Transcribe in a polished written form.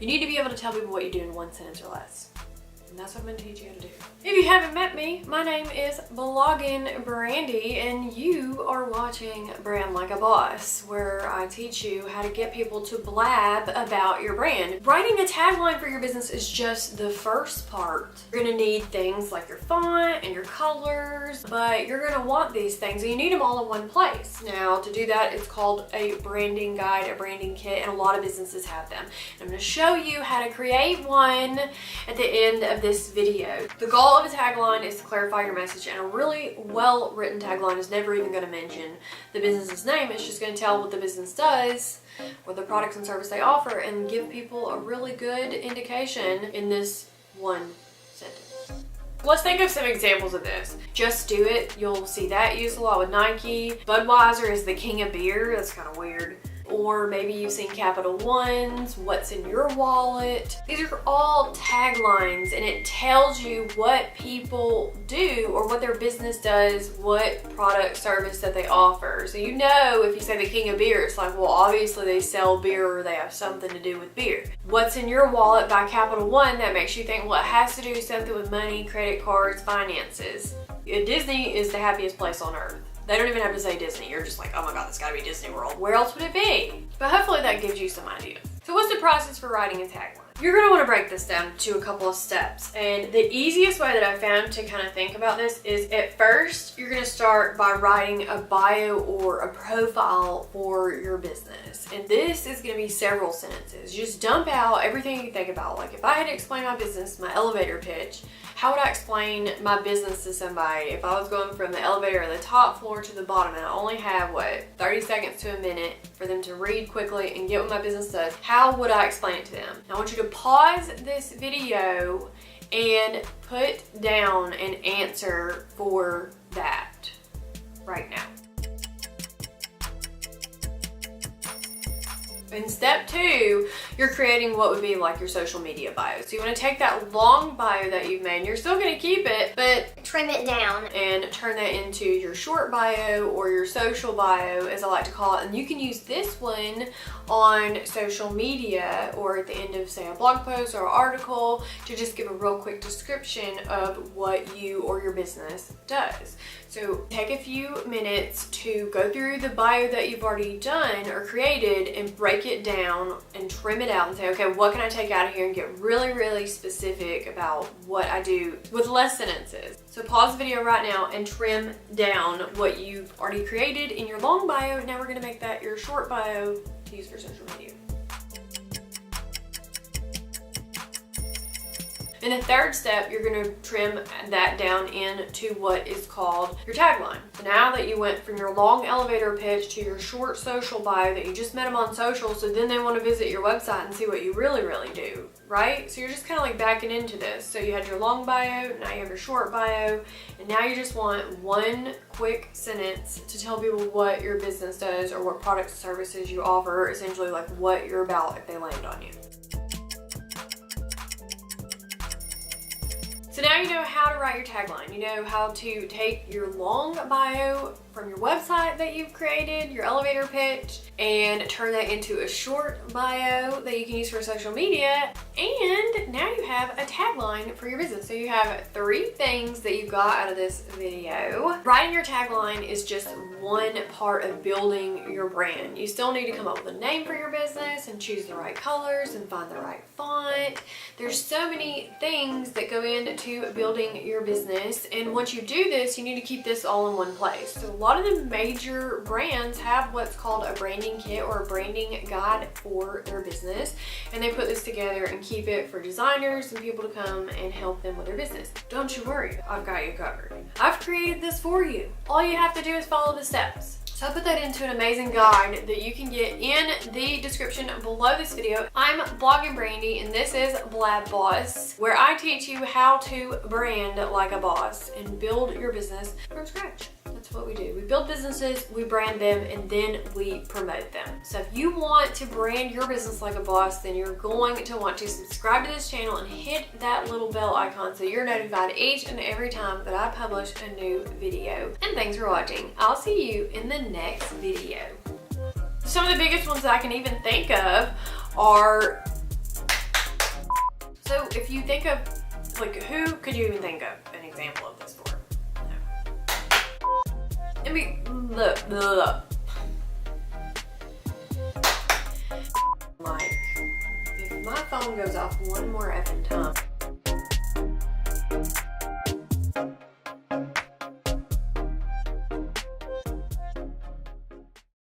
You need to be able to tell people what you do in one sentence or less. And that's what I'm going to teach you how to do. If you haven't met me, my name is Blogging Brandy, and you are watching Brand Like a Boss, where I teach you how to get people to blab about your brand. Writing a tagline for your business is just the first part. You're going to need things like your font and your colors, but you're going to want these things, and you need them all in one place. Now, to do that, it's called a branding guide, a branding kit, and a lot of businesses have them. And I'm going to show you how to create one at the end of this video. The goal of a tagline is to clarify your message, and a really well-written tagline is never even going to mention the business's name. It's just going to tell what the business does, what the products and service they offer, and give people a really good indication in this one sentence. Let's think of some examples of this. Just do it. You'll see that used a lot with Nike. Budweiser is the king of beer. That's kind of weird. Or maybe you've seen Capital One's What's in Your Wallet. These are all taglines, and it tells you what people do or what their business does, what product, service that they offer. So you know, if you say the king of beer, it's like, well, obviously they sell beer or they have something to do with beer. What's in Your Wallet by Capital One, that makes you think, well, it has to do something with money, credit cards, finances. Disney is the happiest place on earth. They don't even have to say Disney. You're just like, oh my God, that's gotta be Disney World. Where else would it be? But hopefully that gives you some ideas. So what's the process for writing a tagline? You're gonna wanna break this down to a couple of steps. And the easiest way that I found to kind of think about this is, at first, you're gonna start by writing a bio or a profile for your business. And this is gonna be several sentences. You just dump out everything you think about. Like, if I had to explain my business, my elevator pitch, how would I explain my business to somebody if I was going from the elevator on the top floor to the bottom and I only have, 30 seconds to a minute for them to read quickly and get what my business does? How would I explain it to them? I want you to pause this video and put down an answer for that right now. In step 2, you're creating what would be like your social media bio. So you want to take that long bio that you've made, and you're still going to keep it, but trim it down and turn that into your short bio or your social bio, as I like to call it. And you can use this one on social media or at the end of, say, a blog post or article to just give a real quick description of what you or your business does. So take a few minutes to go through the bio that you've already done or created and break it down and trim it out and say, okay, what can I take out of here, and get really, really specific about what I do with less sentences. So pause the video right now and trim down what you've already created in your long bio. Now we're gonna make that your short bio to use for social media. In the third step, you're going to trim that down into what is called your tagline. So now that you went from your long elevator pitch to your short social bio that you just met them on social, so then they want to visit your website and see what you really, really do, right? So you're just kind of like backing into this. So you had your long bio, now you have your short bio, and now you just want one quick sentence to tell people what your business does or what products and services you offer, essentially like what you're about if they land on you. So now you know how to write your tagline. You know how to take your long bio from your website that you've created, your elevator pitch, and turn that into a short bio that you can use for social media. And now you have a tagline for your business. So you have 3 things that you got out of this video. Writing your tagline is just one part of building your brand. You still need to come up with a name for your business and choose the right colors and find the right font. There's so many things that go into building your business. And once you do this, you need to keep this all in one place. So a lot of the major brands have what's called a branding kit or a branding guide for their business, and they put this together and keep it for designers and people to come and help them with their business. Don't you worry, I've got you covered. I've created this for you. All you have to do is follow the steps. So I put that into an amazing guide that you can get in the description below this video. I'm Blogging Brandy, and this is BLABoss, where I teach you how to brand like a boss and build your business from scratch. That's what we do. We build businesses, we brand them, and then we promote them. So if you want to brand your business like a boss, then you're going to want to subscribe to this channel and hit that little bell icon so you're notified each and every time that I publish a new video. And thanks for watching. I'll see you in the next video. Some of the biggest ones that I can even think of are if you think of, like, who could you even think of an example of this for? No. I mean, look. Like, if my phone goes off one more effing time.